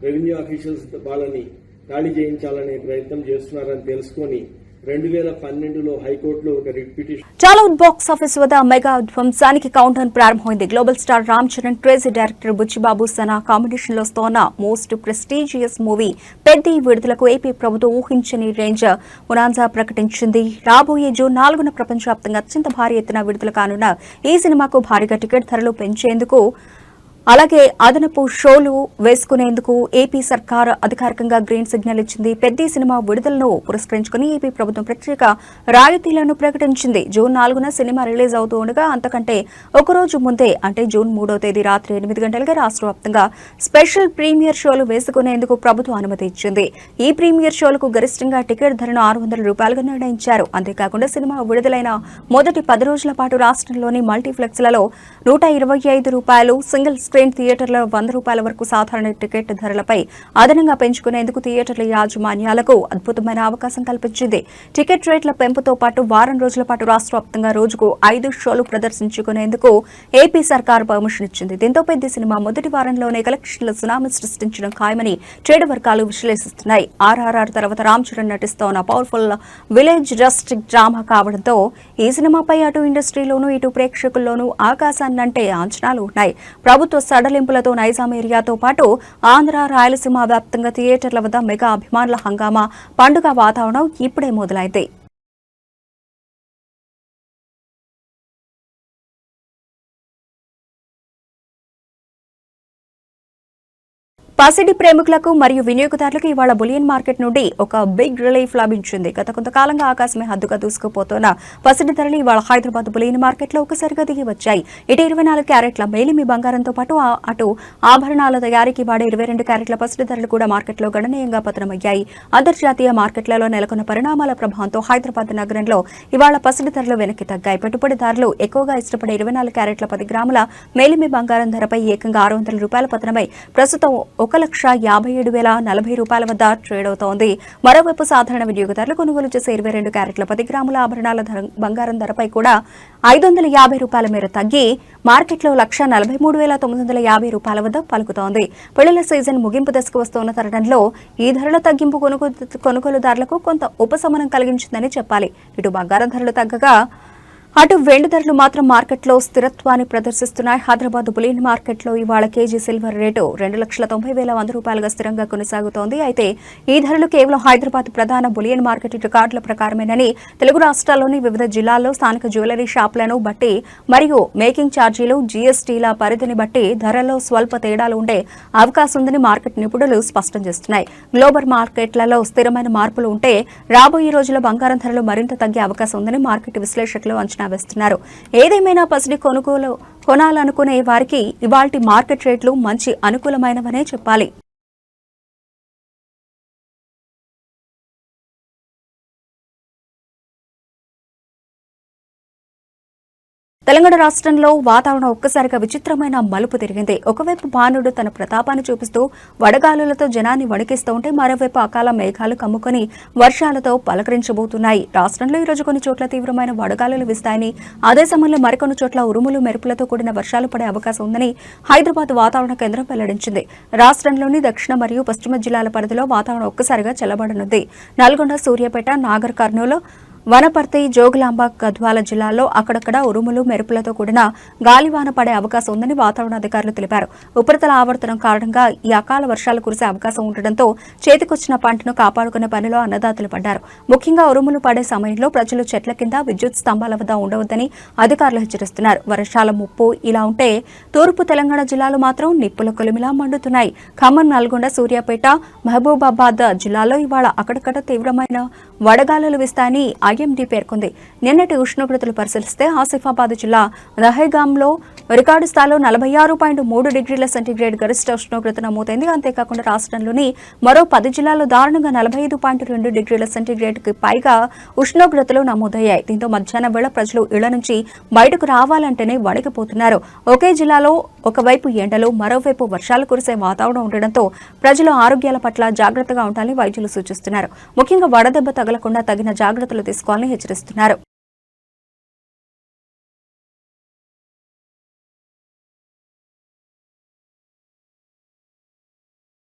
రెవెన్యూ అఫీషియల్స్ వాళ్ళని ఖాళీ చేయించాలనే ప్రయత్నం చేస్తున్నారని తెలుసుకొని 2012లో హైకోర్టులో ఒక writ petition. Tollywood box office వద్ద మెగా ధ్వంసానికి కౌంటర్ ప్రారంభమైంది. Global star Ram Charan, crazy director Buchibabu Sana combination లో వస్తోన్న మోస్ట్ ప్రెస్టీజియస్ మూవీ పెద్ది విడుదలకు ఏపీ ప్రభుత్వం ఊహించని రేంజ్ మునాన్సా ప్రకటించింది. రాబోయే జూన్ 4న ప్రపంచవ్యాప్తంగా అత్యంత భారీ ఎత్తున విడుదల కానున్న ఈ సినిమాకు భారీగా టికెట్ ధరలు పెంచేందుకు, అలాగే అదనపు షోలు వేసుకునేందుకు ఏపీ సర్కార్ అధికారికంగా గ్రీన్ సిగ్నల్ ఇచ్చింది. పెద్ద సినిమా విడుదలను పురస్కరించుకుని ఏపీ ప్రభుత్వం ప్రత్యేక రాయితీలను ప్రకటించింది. జూన్ 4న సినిమా రిలీజ్ అవుతూ ఉండగా అంతకంటే ఒకరోజు ముందే అంటే జూన్ 3వ తేదీ రాత్రి 8 గంటలకి రాష్ట్ర వ్యాప్తంగా స్పెషల్ ప్రీమియర్ షోలు వేసుకునేందుకు ప్రభుత్వం అనుమతి ఇచ్చింది. ఈ ప్రీమియర్ షోలకు గరిష్టంగా టికెట్ ధరను ₹600గా నిర్ణయించారు. అంతేకాకుండా సినిమా విడుదలైన మొదటి 10 రోజుల పాటు రాష్ట్రంలోని మల్టీప్లెక్స్లలో ₹125, సింగిల్ స్క్రీన్ థియేటర్ల ₹100 వరకు సాధారణ టికెట్ ధరలపై అదనంగా పెంచుకునేందుకు థియేటర్ల యాజమాన్యాలకు అద్భుతమైన అవకాశం కల్పించింది. టికెట్ రేట్ల పెంపుతో పాటు వారం రోజుల పాటు రాష్ట్ర వ్యాప్తంగా రోజుకు 5 షోలు ప్రదర్శించుకునేందుకు ఏపీ సర్కార్ పర్మిషన్ ఇచ్చింది. దీంతో పెద్ద సినిమా మొదటి వారంలోనే కలెక్షన్ల సునామీ సృష్టించడం ఖాయమని ట్రేడ్ వర్గాలు విశ్లేషిస్తున్నాయి. ఆర్ఆర్ఆర్ తర్వాత రామ్ చరణ్ నటిస్తోన్న పవర్ఫుల్ విలేజ్ రస్టిక్ డ్రామా కావడంతో ఈ సినిమాపై అటు ఇండస్ట్రీలోనూ ఇటు ప్రేక్షకుల్లోనూ ఆకాశాన్నంటే అంచనాలు ఉన్నాయి. ప్రభుత్వ సడలింపులతో నైజాం ఏరియాతో పాటు ఆంధ్ర, రాయలసీమ వ్యాప్తంగా థియేటర్ల వద్ద మెగా అభిమానుల హంగామా, పండుగ వాతావరణం ఇప్పుడే మొదలైంది. పసిడి ప్రేమికులకు మరియు వినియోగదారులకు ఇవాళ బులియన్ మార్కెట్ నుండి ఒక బిగ్ రిలీఫ్ లభించింది. గత కొంతకాలంగా ఆకాశమే హద్దుగా దూసుకుపోతున్న పసిడి ధరలు ఇవాళ హైదరాబాద్ బులియన్ మార్కెట్లో ఒకసారిగా దిగి వచ్చాయి. ఇటు 24 క్యారెట్ల మేలిమి బంగారంతో పాటు అటు ఆభరణాల తయారీకి వాడే 22 క్యారెట్ల పసిడి ధరలు కూడా మార్కెట్లో గణనీయంగా పతనమయ్యాయి. అంతర్జాతీయ మార్కెట్లలో నెలకొన్న పరిణామాల ప్రభావంతో హైదరాబాద్ నగరంలో ఇవాళ పసిడి ధరలు వెనక్కి తగ్గాయి. పెట్టుబడిదారులు ఎక్కువగా ఇష్టపడే 24 క్యారెట్ల 10 గ్రాముల మేలిమి బంగారం ధరపై ఏకంగా ₹600 పతనమై ప్రస్తుతం ₹1,57,040 వద్ద ట్రేడ్ అవుతోంది. మరోవైపు సాధారణ వినియోగదారులు కొనుగోలు చేసే 22 క్యారెట్ల 10 గ్రాముల ఆభరణాల బంగారం ధరపై కూడా ₹550 మేర తగ్గి మార్కెట్లో ₹1,43,950 వద్ద పలుకుతోంది. పెళ్లిళ్ల సీజన్ ముగింపు దశకు వస్తున్న తరుణంలో ఈ ధరల తగ్గింపు కొనుగోలుదారులకు కొంత ఉపశమనం కలిగించిందని చెప్పాలి. ఇటు బంగారం ధరలు తగ్గగా అటు వెండి ధరలు మాత్రం మార్కెట్లో స్థిరత్వాన్ని ప్రదర్శిస్తున్నాయి. హైదరాబాద్ బులియన్ మార్కెట్లో ఇవాళ కేజీ సిల్వర్ రేటు ₹2,90,100గా స్థిరంగా కొనసాగుతోంది. అయితే ఈ ధరలు కేవలం హైదరాబాద్ ప్రధాన బులియన్ మార్కెట్ రికార్డుల ప్రకారమేనని తెలుగు రాష్ట్రాల్లోని వివిధ జిల్లాల్లో స్థానిక జ్యువెలరీ షాపులను బట్టి మరియు మేకింగ్ ఛార్జీలు, జీఎస్టీల పరిధిని బట్టి ధరల్లో స్వల్ప తేడాలు ఉండే అవకాశం ఉందని మార్కెట్ నిపుణులు స్పష్టం చేస్తున్నాయి. గ్లోబల్ మార్కెట్లలో స్థిరమైన మార్పులు ఉంటే రాబోయే రోజుల్లో బంగారం ధరలు మరింత తగ్గే అవకాశం ఉందని మార్కెట్ విశ్లేషకులు అంచనా వేస్తున్నారు. ఏదేమైనా పసిడి కొనాలనుకునే వారికి ఇవాల్టి మార్కెట్ రేట్లు మంచి అనుకూలమైనవనే చెప్పాలి. తెలంగాణ రాష్ట్రంలో వాతావరణం ఒక్కసారిగా విచిత్రమైన మలుపు తిరిగింది. ఒకవైపు భానుడు తన ప్రతాపాన్ని చూపిస్తూ వడగాలులతో జనాన్ని వణికిస్తూ ఉంటే మరోవైపు అకాల మేఘాలు కమ్ముకొని వర్షాలతో పలకరించబోతున్నాయి. రాష్ట్రంలో ఈ రోజు కొన్ని చోట్ల తీవ్రమైన వడగాలులు వీస్తాయని, అదే సమయంలో మరికొన్ని చోట్ల ఉరుములు మెరుపులతో కూడిన వర్షాలు పడే అవకాశం ఉందని హైదరాబాద్ వాతావరణ కేంద్రం వెల్లడించింది. రాష్ట్రంలోని దక్షిణ మరియు పశ్చిమ జిల్లాల పరిధిలో వాతావరణం ఒక్కసారిగా చల్లబడనుంది. నల్గొండ, సూర్యాపేట, నాగర్ కర్నూలు, వనపర్తి, జోగులాంబ, గద్వాల జిల్లాల్లో అక్కడక్కడ ఉరుములు మెరుపులతో కూడిన గాలివాన పడే అవకాశం ఉందని వాతావరణ అధికారులు తెలిపారు. ఉపరితల ఆవర్తనం కారణంగా ఈ అకాల వర్షాలు కురిసే అవకాశం ఉండడంతో చేతికొచ్చిన పంటను కాపాడుకునే పనిలో అన్నదాతలు పడ్డారు. ముఖ్యంగా ఉరుములు పడే సమయంలో ప్రజలు చెట్ల కింద, విద్యుత్ స్తంభాల వద్ద ఉండవద్దని అధికారులు హెచ్చరిస్తున్నారు. వర్షాల ముప్పు ఇలా ఉంటే తూర్పు తెలంగాణ జిల్లాలు మాత్రం నిప్పుల కొలిమిలా మండుతున్నాయి. ఖమ్మం, నల్గొండ, సూర్యాపేట, మహబూబాబాద్ జిల్లాల్లో ఇవాళ అక్కడక్కడ తీవ్రమైన వడగాలులు వీస్తాయని ఐఎండీ పేర్కొంది. నిన్నటి ఉష్ణోగ్రతలు పరిశీలిస్తే ఆసిఫాబాద్ జిల్లా దహేగాంలో రికార్డు స్థాయిలో 46.3 డిగ్రీల సెంటీగ్రేడ్ గరిష్ట ఉష్ణోగ్రత నమోదైంది. అంతేకాకుండా రాష్ట్రంలోని మరో 10 జిల్లాల్లో దారుణంగా 45.2 డిగ్రీల సెంటీగ్రేడ్కి పైగా ఉష్ణోగ్రతలు నమోదయ్యాయి. దీంతో మధ్యాహ్నం వేళ ప్రజలు ఇళ్ల నుంచి బయటకు రావాలంటేనే వణికిపోతున్నారు. ఒకే జిల్లాలో ఒకవైపు ఎండలు, మరోవైపు వర్షాలు కురిసే వాతావరణం ఉండడంతో ప్రజలు ఆరోగ్యాల పట్ల జాగ్రత్తగా ఉండాలని వైద్యులు సూచిస్తున్నారు. ముఖ్యంగా వడదెబ్బ తగలకుండా తగిన జాగ్రత్తలు తీసుకోవాలని హెచ్చరిస్తున్నారు.